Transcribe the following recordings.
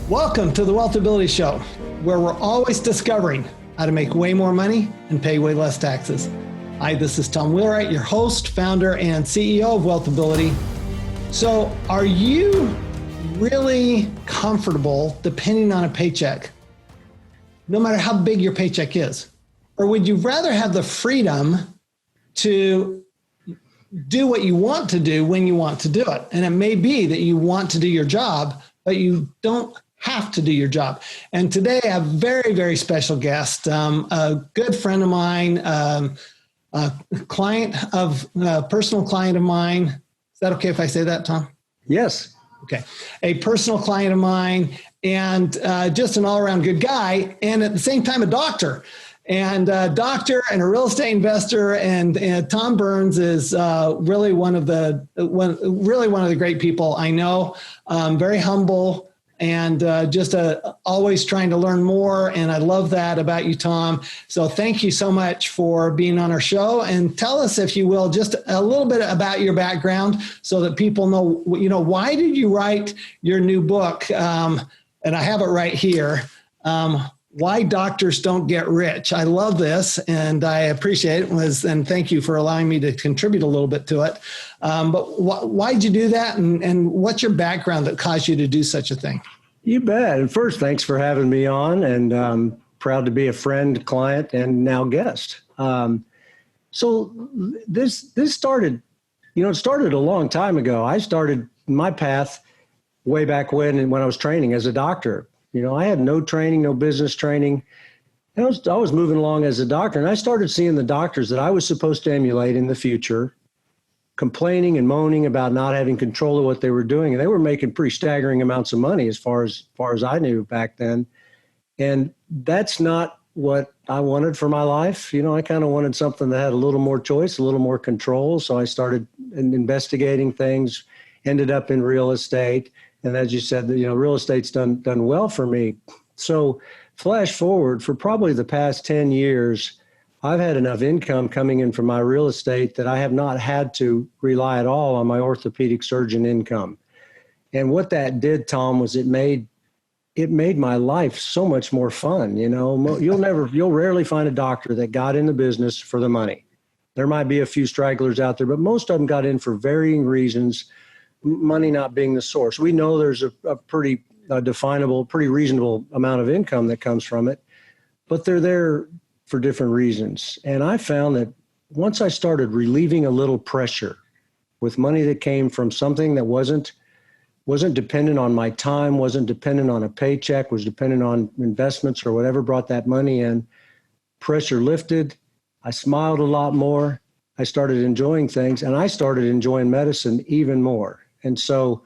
Welcome to the Wealth Ability Show, where we're always discovering how to make way more money and pay way less taxes. Hi, this is Tom Wheelwright, your host, founder, and CEO of Wealth Ability. So are you really comfortable depending on a paycheck, no matter how big your paycheck is? Or would you rather have the freedom to do what you want to do when you want to do it? And it may be that you want to do your job, but you don't have to do your job. And today I have a very, very special guest, a good friend of mine, a personal client of mine. Is that okay if I say that, Tom? Yes. Okay. A personal client of mine and just an all-around good guy. And at the same time, a doctor. And a doctor and a real estate investor, and Tom Burns is really one of the great people I know. Very humble and just always trying to learn more. And I love that about you, Tom. So thank you so much for being on our show. And tell us, if you will, just a little bit about your background so that people know, why did you write your new book? And I have it right here. Why Doctors Don't Get Rich. I love this and I appreciate it. And thank you for allowing me to contribute a little bit to it. But why'd you do that? And what's your background that caused you to do such a thing? You bet. And first, thanks for having me on, and proud to be a friend, client, and now guest. So this started, it started a long time ago. I started my path way back when I was training as a doctor. I had no training, no business training. And I was moving along as a doctor, and I started seeing the doctors that I was supposed to emulate in the future complaining and moaning about not having control of what they were doing. And they were making pretty staggering amounts of money as far as I knew back then. And that's not what I wanted for my life. I kind of wanted something that had a little more choice, a little more control. So I started investigating things, ended up in real estate. And as you said, real estate's done well for me. So flash forward, for probably the past 10 years, I've had enough income coming in from my real estate that I have not had to rely at all on my orthopedic surgeon income. And what that did, Tom, was it made my life so much more fun. You'll rarely find a doctor that got in the business for the money. There might be a few stragglers out there, but most of them got in for varying reasons, money not being the source. We know there's a pretty definable, pretty reasonable amount of income that comes from it, but they're there for different reasons. And I found that once I started relieving a little pressure with money that came from something that wasn't dependent on my time, wasn't dependent on a paycheck, was dependent on investments or whatever brought that money in, pressure lifted. I smiled a lot more. I started enjoying things, and I started enjoying medicine even more. And so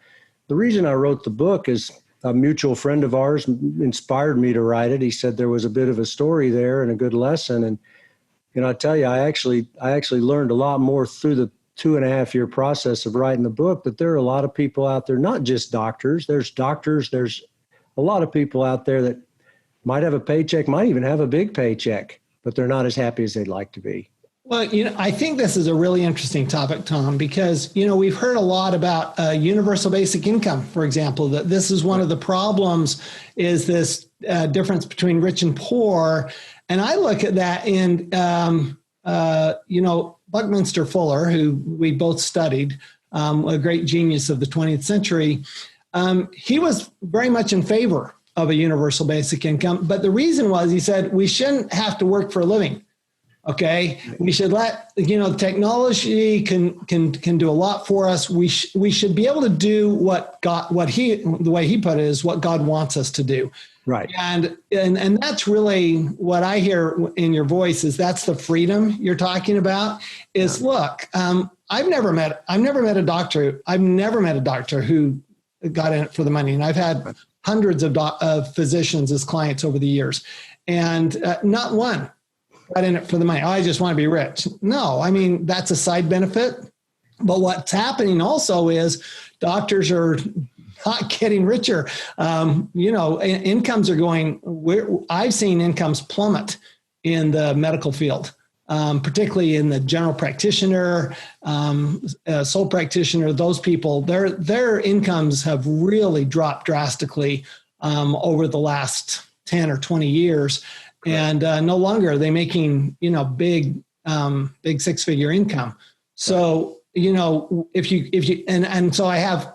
the reason I wrote the book is a mutual friend of ours inspired me to write it. He said there was a bit of a story there and a good lesson. And I tell you, I actually learned a lot more through the 2.5-year process of writing the book, that there are a lot of people out there, not just doctors. There's a lot of people out there that might have a paycheck, might even have a big paycheck, but they're not as happy as they'd like to be. Well, I think this is a really interesting topic, Tom, because, we've heard a lot about universal basic income, for example, that this is one of the problems, is this difference between rich and poor. And I look at that in, Buckminster Fuller, who we both studied, a great genius of the 20th century. He was very much in favor of a universal basic income. But the reason was, he said, we shouldn't have to work for a living. Okay, we should let, technology can do a lot for us. We should be able to do the way he put it, is what God wants us to do. Right. And that's really what I hear in your voice, is that's the freedom you're talking about. Is, look, I've never met a doctor who got in it for the money. And I've had hundreds of physicians as clients over the years, and not one got in it for the money. Oh, I just want to be rich. No, that's a side benefit. But what's happening also is doctors are not getting richer. Incomes are going, I've seen incomes plummet in the medical field, particularly in the general practitioner, sole practitioner, those people, their incomes have really dropped drastically over the last 10 or 20 years. And no longer are they making, big 6-figure income. So, and so I have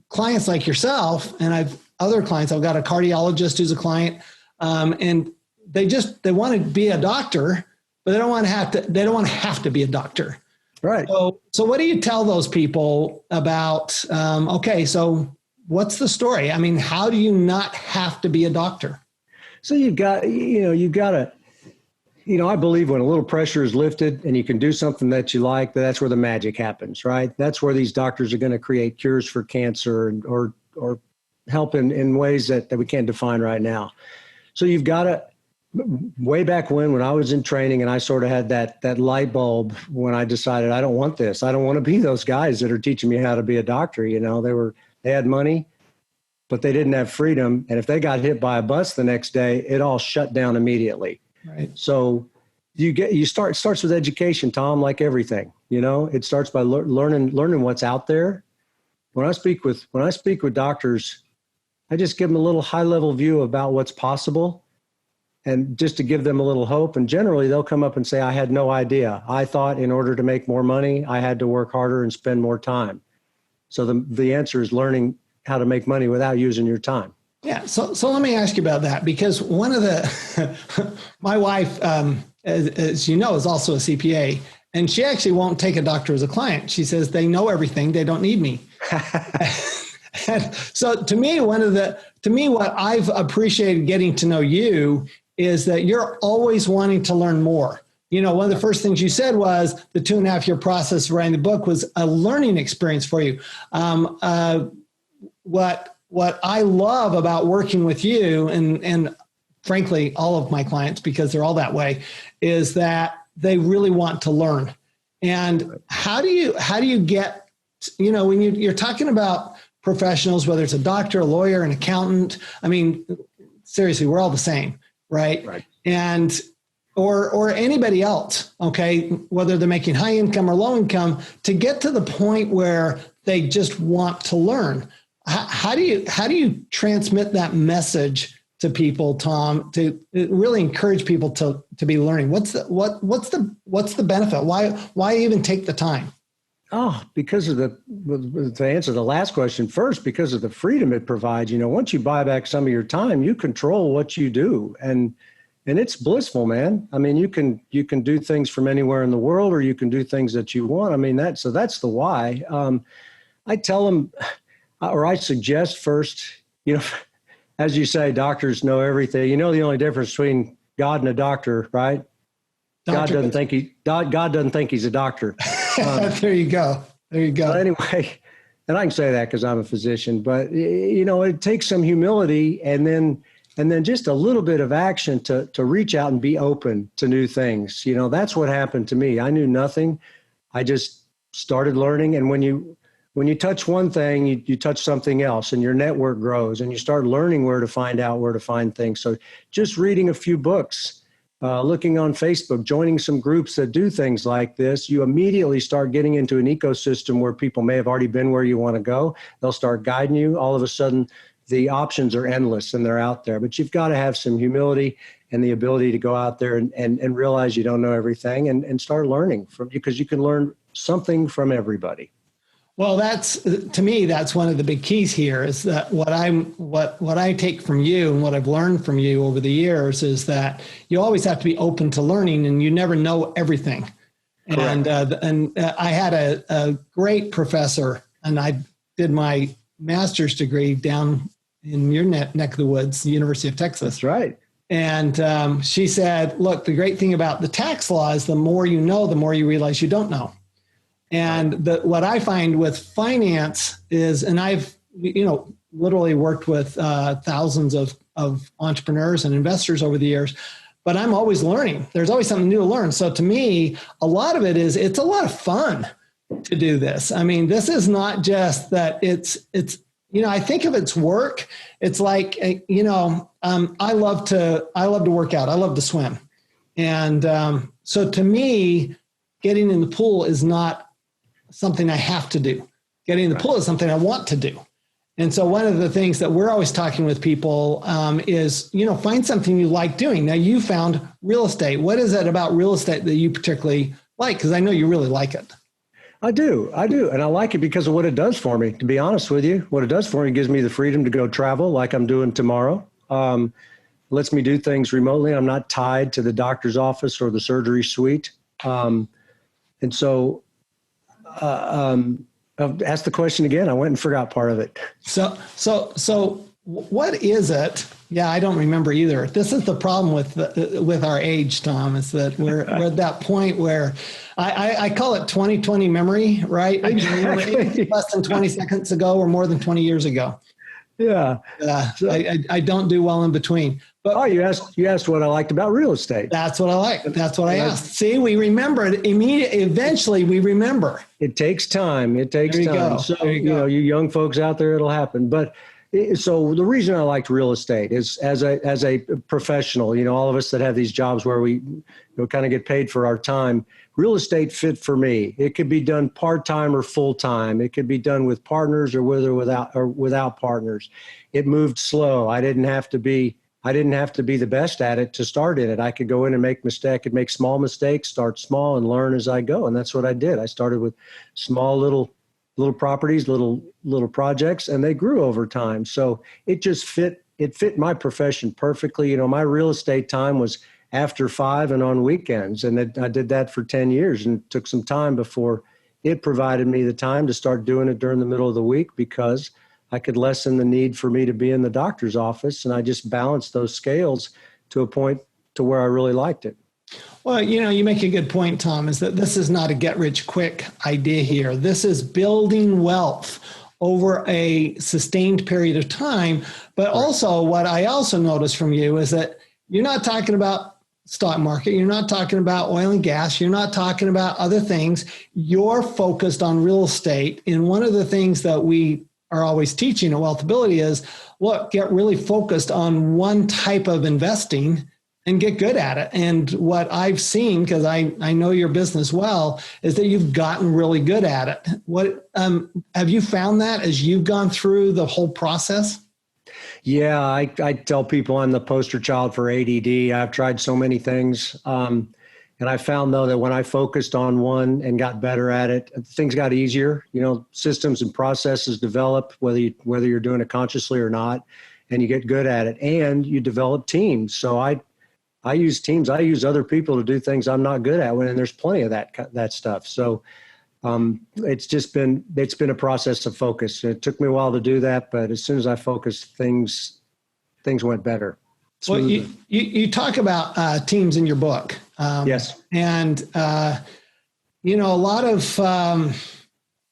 clients like yourself, and I've other clients. I've got a cardiologist who's a client, and they want to be a doctor, but they don't want to have to be a doctor. Right. So what do you tell those people about, okay, so what's the story? I mean, how do you not have to be a doctor? So you've got to, I believe when a little pressure is lifted and you can do something that you like, that's where the magic happens, right? That's where these doctors are going to create cures for cancer or help in ways that we can't define right now. So you've got to, way back when I was in training and I sort of had that light bulb when I decided I don't want this. I don't want to be those guys that are teaching me how to be a doctor. They had money, but they didn't have freedom. And if they got hit by a bus the next day, it all shut down immediately. Right. So it starts with education, Tom, like everything. It starts by learning what's out there. When I speak with doctors, I just give them a little high level view about what's possible, and just to give them a little hope. And generally they'll come up and say, I had no idea. I thought in order to make more money, I had to work harder and spend more time. So the answer is learning how to make money without using your time. Yeah. So let me ask you about that, because one of the, my wife, as you know, is also a CPA, and she actually won't take a doctor as a client. She says, they know everything. They don't need me. And so to me, what I've appreciated getting to know you is that you're always wanting to learn more. One of the first things you said was the 2.5-year process of writing the book was a learning experience for you. What I love about working with you, and frankly, all of my clients, because they're all that way, is that they really want to learn. And how do you get, when you're talking about professionals, whether it's a doctor, a lawyer, an accountant, I mean, seriously, we're all the same, right? Right. And, or anybody else, okay, whether they're making high income or low income, to get to the point where they just want to learn. How do you transmit that message to people, Tom, to really encourage people to be learning? What's the benefit? Why even take the time? Oh, because of to answer the last question first, because of the freedom it provides. Once you buy back some of your time, you control what you do, and it's blissful, man. I mean, you can do things from anywhere in the world, or you can do things that you want. I mean, that's the why. I tell them, or I suggest first, as you say, doctors know everything. The only difference between God and a doctor, right? God doesn't think he's a doctor. There you go. But anyway, and I can say that because I'm a physician, but it takes some humility and then just a little bit of action to reach out and be open to new things. That's what happened to me. I knew nothing. I just started learning. And when you touch one thing, you touch something else, and your network grows, and you start learning where to find things. So just reading a few books, looking on Facebook, joining some groups that do things like this, you immediately start getting into an ecosystem where people may have already been where you want to go. They'll start guiding you. All of a sudden, the options are endless and they're out there. But you've got to have some humility and the ability to go out there and realize you don't know everything and start learning because you can learn something from everybody. Well, to me, that's one of the big keys here is that what I take from you and what I've learned from you over the years is that you always have to be open to learning, and you never know everything. Correct. And I had a great professor, and I did my master's degree down in your neck of the woods, the University of Texas. That's right. And she said, look, the great thing about the tax law is the more you know, the more you realize you don't know. And what I find with finance is, and I've, literally worked with thousands of entrepreneurs and investors over the years, but I'm always learning. There's always something new to learn. So to me, a lot of it is, it's a lot of fun to do this. I mean, this is not just that it's, I think of its work. It's like, I love to work out. I love to swim. And so to me, getting in the pool is not something I have to do. Getting in the pool is something I want to do. And so one of the things that we're always talking with people is, find something you like doing. Now you found real estate. What is it about real estate that you particularly like? Because I know you really like it. I do. And I like it because of what it does for me, to be honest with you. What it does for me gives me the freedom to go travel like I'm doing tomorrow. Lets me do things remotely. I'm not tied to the doctor's office or the surgery suite. And so ask the question again. I went and forgot part of it. So what is it? Yeah, I don't remember either. This is the problem with our age, Tom, is that we're at that point where I call it 20/20 memory, right? Exactly. Less than 20 seconds ago or more than 20 years ago. Yeah. I don't do well in between. But you asked what I liked about real estate. That's what I like. That's what I asked. See, we remember it immediately. Eventually, we remember. It takes time. There you go. So, you young folks out there, it'll happen. But so the reason I liked real estate is as a professional, all of us that have these jobs where we kind of get paid for our time, real estate fit for me. It could be done part-time or full-time. It could be done with partners or with or without partners. It moved slow. I didn't have to be the best at it to start in it. I could go in and make small mistakes, start small and learn as I go. And that's what I did. I started with small little properties, little projects, and they grew over time. So it just fit my profession perfectly. My real estate time was after 5 and on weekends. And I did that for 10 years and took some time before it provided me the time to start doing it during the middle of the week, because I could lessen the need for me to be in the doctor's office. And I just balanced those scales to a point to where I really liked it. Well, you make a good point, Tom, is that this is not a get rich quick idea here. This is building wealth over a sustained period of time. But also what I also noticed from you is that you're not talking about stock market. You're not talking about oil and gas. You're not talking about other things. You're focused on real estate. And one of the things that we are always teaching at Wealthability is, look, get really focused on one type of investing and get good at it. And what I've seen, because I know your business well, is that you've gotten really good at it. What have you found that as you've gone through the whole process? Yeah, I tell people I'm the poster child for ADD. I've tried so many things. And I found, though, that when I focused on one and got better at it, things got easier. Systems and processes develop, whether you're doing it consciously or not, and you get good at it. And you develop teams. So I use teams. I use other people to do things I'm not good at, and there's plenty of that stuff. So it's been a process of focus. It took me a while to do that, but as soon as I focused, things went better. Well, you talk about teams in your book. Yes. And, a lot of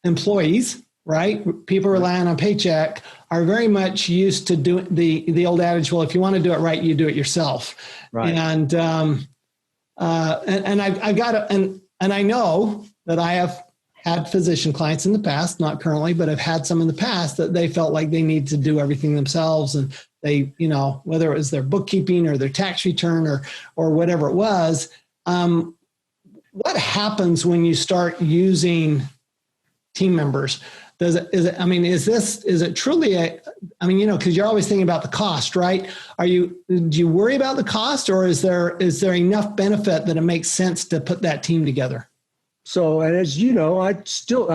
employees, right? People relying on Paycheck are very much used to doing the old adage, well, if you want to do it right, you do it yourself. Right. And I've got to, and I know that I have had physician clients in the past, not currently, but I've had some in the past that they felt like they need to do everything themselves. And they, whether it was their bookkeeping or their tax return or whatever it was. What happens when you start using team members? Is it truly because you're always thinking about the cost, right? Do you worry about the cost, or is there enough benefit that it makes sense to put that team together? So, and as you know, I'm still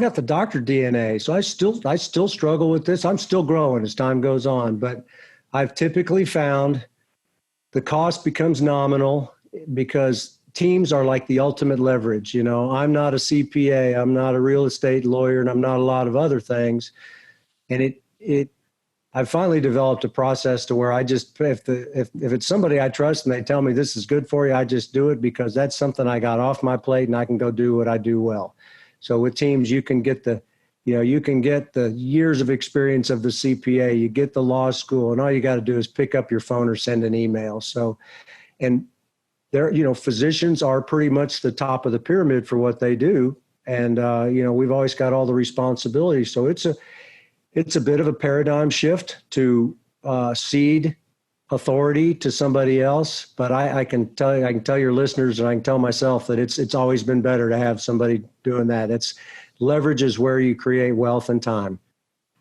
got the doctor DNA. So I still struggle with this. I'm still growing as time goes on, but I've typically found the cost becomes nominal because teams are like the ultimate leverage. I'm not a CPA, I'm not a real estate lawyer, and I'm not a lot of other things. And I've finally developed a process to where I just, if it's somebody I trust and they tell me this is good for you, I just do it because that's something I got off my plate and I can go do what I do well. So with teams, you can get the years of experience of the CPA, you get the law school, and all you got to do is pick up your phone or send an email. So, and physicians are pretty much the top of the pyramid for what they do. And, we've always got all the responsibility. So it's a bit of a paradigm shift to cede authority to somebody else. But I can tell your listeners, and I can tell myself that it's always been better to have somebody doing that. Leverage is where you create wealth and time.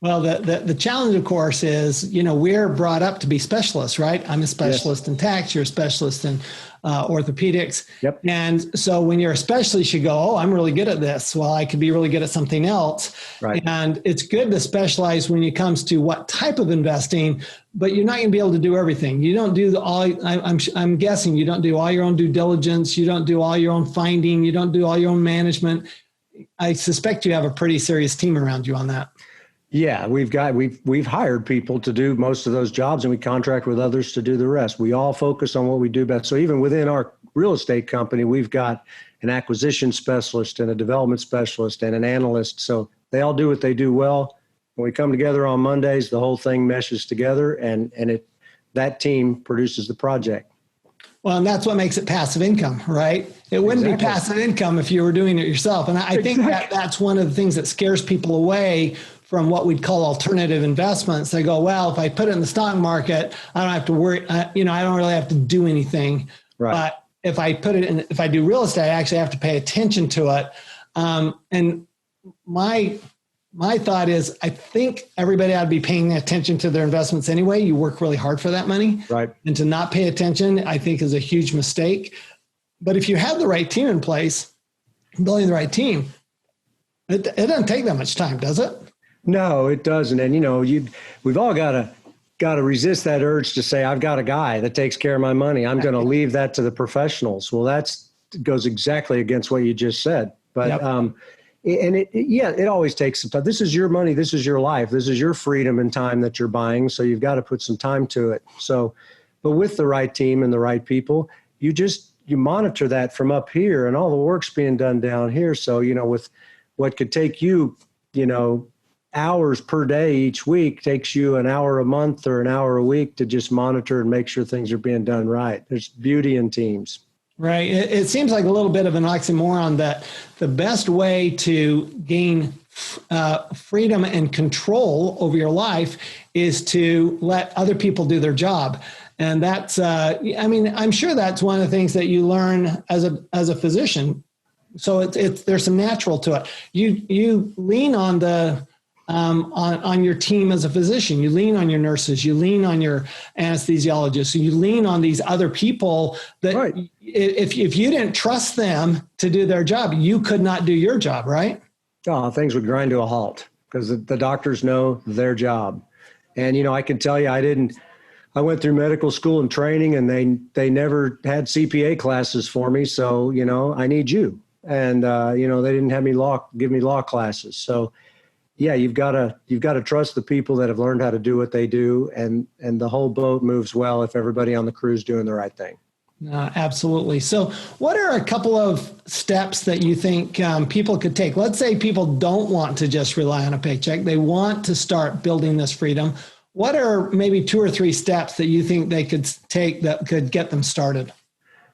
Well, the challenge, of course, is, we're brought up to be specialists, right? I'm a specialist in tax. You're a specialist in orthopedics. Yep. And so when you're a specialist, you go, oh, I'm really good at this. Well, I could be really good at something else. Right. And it's good to specialize when it comes to what type of investing, but you're not going to be able to do everything. You don't do I'm guessing you don't do all your own due diligence. You don't do all your own finding. You don't do all your own management. I suspect you have a pretty serious team around you on that. Yeah, we've hired people to do most of those jobs, and we contract with others to do the rest. We all focus on what we do best. So even within our real estate company, we've got an acquisition specialist and a development specialist and an analyst. So they all do what they do well. When we come together on Mondays, the whole thing meshes together, and that team produces the project. Well, and that's what makes it passive income, right? It wouldn't be passive income if you were doing it yourself. And I think that's one of the things that scares people away from what we'd call alternative investments. They go, well, if I put it in the stock market, I don't have to worry. I don't really have to do anything. Right. But if I put it in, if I do real estate, I actually have to pay attention to it. And my thought is, I think everybody ought to be paying attention to their investments anyway. You work really hard for that money. Right. And to not pay attention, I think, is a huge mistake. But if you have the right team in place, building the right team, it doesn't take that much time, does it? No, it doesn't. And we've all got to resist that urge to say, I've got a guy that takes care of my money. I'm going to leave that to the professionals. Well, that goes exactly against what you just said. But yep. It always takes some time. This is your money. This is your life. This is your freedom and time that you're buying. So you've got to put some time to it. So, but with the right team and the right people, you monitor that from up here, and all the work's being done down here. So, with what could take you, hours per day each week takes you an hour a month or an hour a week to just monitor and make sure things are being done right. There's beauty in teams. Right. It seems like a little bit of an oxymoron that the best way to gain freedom and control over your life is to let other people do their job. And that's, I'm sure that's one of the things that you learn as a physician. So there's some natural to it. You lean on on your team as a physician. You lean on your nurses, you lean on your anesthesiologists, you lean on these other people that right. if you didn't trust them to do their job, you could not do your job, right? Oh, things would grind to a halt because the doctors know their job. And, I can tell you, I went through medical school and training, and they never had CPA classes for me. So, I need you. And, they didn't have give me law classes. So, yeah, you've got to trust the people that have learned how to do what they do, and the whole boat moves well if everybody on the crew is doing the right thing. Absolutely. So what are a couple of steps that you think people could take? Let's say people don't want to just rely on a paycheck. They want to start building this freedom. What are maybe 2 or 3 steps that you think they could take that could get them started?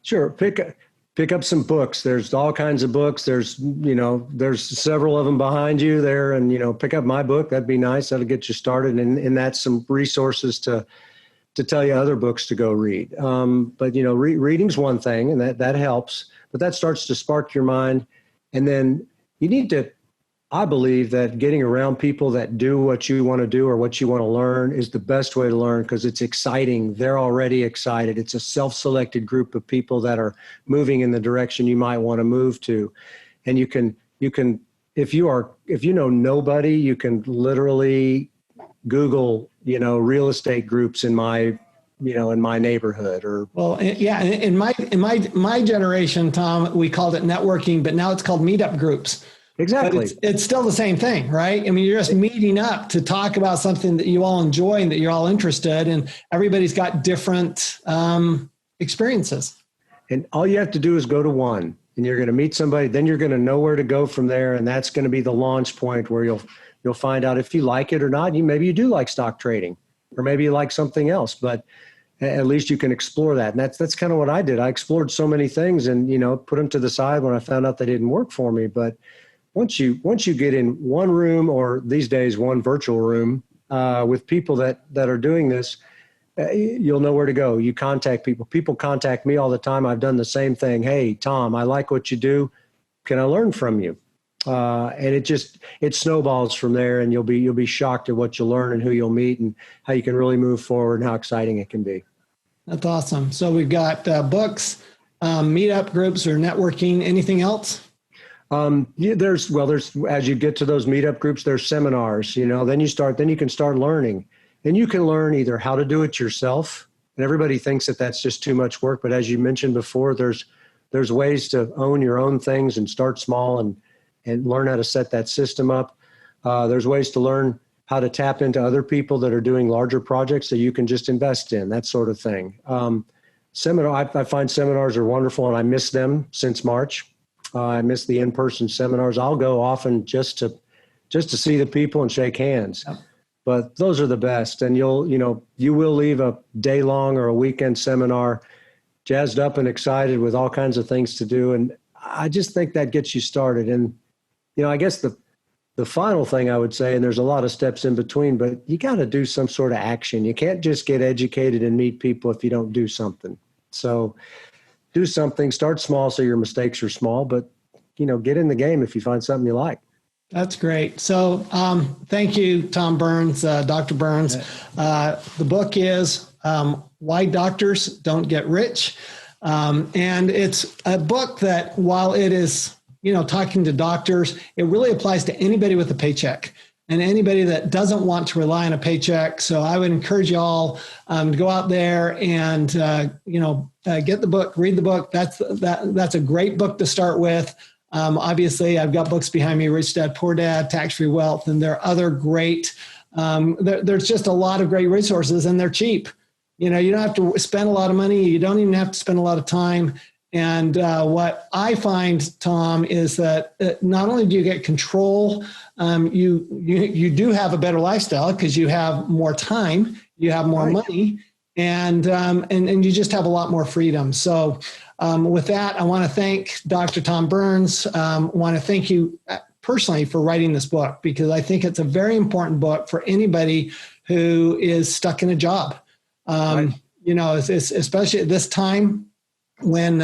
Sure. Pick up some books. There's all kinds of books. There's several of them behind you there, and, pick up my book. That'd be nice. That'll get you started. And that's some resources to tell you other books to go read. But, reading's one thing, and that helps, but that starts to spark your mind. And then you need to, I believe that getting around people that do what you want to do or what you want to learn is the best way to learn, because it's exciting. They're already excited. It's a self-selected group of people that are moving in the direction you might want to move to. And you can, if you know nobody, you can literally Google, real estate groups in my neighborhood. Or in my generation, Tom, we called it networking, but now it's called meetup groups. Exactly. But it's still the same thing, right? I mean, you're just meeting up to talk about something that you all enjoy and that you're all interested in. Everybody's got different experiences. And all you have to do is go to one, and you're going to meet somebody. Then you're going to know where to go from there. And that's going to be the launch point where you'll find out if you like it or not. Maybe you do like stock trading, or maybe you like something else, but at least you can explore that. And that's kind of what I did. I explored so many things and, put them to the side when I found out they didn't work for me. But once you get in one room, or these days one virtual room, with people that are doing this, you'll know where to go. You contact people. People contact me all the time. I've done the same thing. Hey, Tom, I like what you do. Can I learn from you? And it snowballs from there, and you'll be shocked at what you'll learn and who you'll meet and how you can really move forward and how exciting it can be. That's awesome. So we've got books, meetup groups, or networking. Anything else? There's as you get to those meetup groups, there's seminars, then you can start learning, and you can learn either how to do it yourself. And everybody thinks that that's just too much work. But as you mentioned before, there's ways to own your own things and start small and learn how to set that system up. There's ways to learn how to tap into other people that are doing larger projects that you can just invest in, that sort of thing. I find seminars are wonderful, and I miss them since March. I miss the in-person seminars. I'll go often just to see the people and shake hands. Yep. But those are the best. And you will leave a day-long or a weekend seminar jazzed up and excited with all kinds of things to do. And I just think that gets you started. And, I guess the final thing I would say, and there's a lot of steps in between, but you got to do some sort of action. You can't just get educated and meet people if you don't do something. So do something, start small so your mistakes are small, but, get in the game if you find something you like. That's great. So thank you, Tom Burns, Dr. Burns. The book is Why Doctors Don't Get Rich. And it's a book that, while it is, talking to doctors, it really applies to anybody with a paycheck and anybody that doesn't want to rely on a paycheck. So I would encourage you all to go out there and, get the book, read the book. That's a great book to start with. Obviously, I've got books behind me, Rich Dad, Poor Dad, Tax-Free Wealth, and there are other great, there's just a lot of great resources, and they're cheap. You don't have to spend a lot of money. You don't even have to spend a lot of time. And what I find, Tom, is that not only do you get control, you do have a better lifestyle because you have more time, you have more money, and you just have a lot more freedom. So with that, I want to thank Dr. Tom Burns. I want to thank you personally for writing this book, because I think it's a very important book for anybody who is stuck in a job. Especially at this time when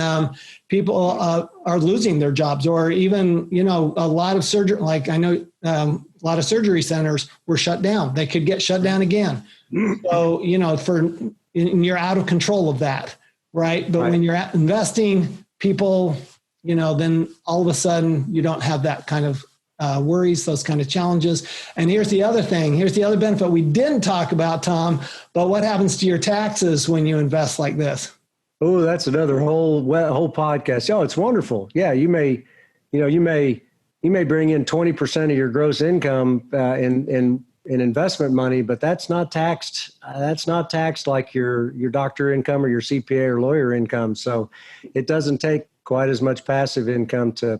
people are losing their jobs, or even, a lot of surgery, like I know a lot of surgery centers were shut down. They could get shut down again. So, you're out of control of that, right? But when you're investing, people, then all of a sudden you don't have that kind of worries, those kind of challenges. And here's the other thing. Here's the other benefit we didn't talk about, Tom, but what happens to your taxes when you invest like this? Oh, that's another whole podcast. Oh, it's wonderful. Yeah. You may bring in 20% of your gross income in investment money, but that's not taxed. That's not taxed like your doctor income or your CPA or lawyer income. So it doesn't take quite as much passive income to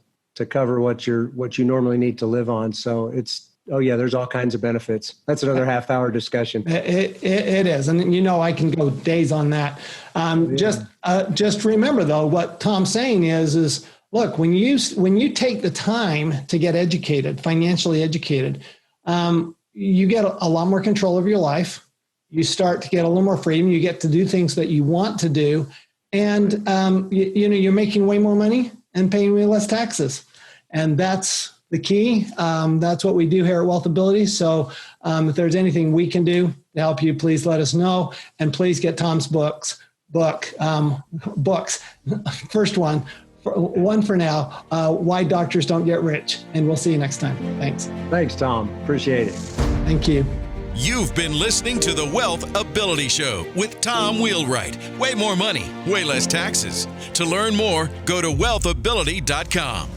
cover what you normally need to live on. So there's all kinds of benefits. That's another half-hour discussion. It is. And, I can go days on that. Just remember, though, what Tom's saying is look, when you take the time to get educated, financially educated, you get a lot more control of your life. You start to get a little more freedom. You get to do things that you want to do. And, you're making way more money and paying way less taxes. And that's the key. That's what we do here at Wealth Ability. So if there's anything we can do to help you, please let us know. And please get Tom's books. First one for now, Why Doctors Don't Get Rich. And we'll see you next time. Thanks. Thanks, Tom. Appreciate it. Thank you. You've been listening to the Wealth Ability Show with Tom Wheelwright. Way more money, way less taxes. To learn more, go to wealthability.com.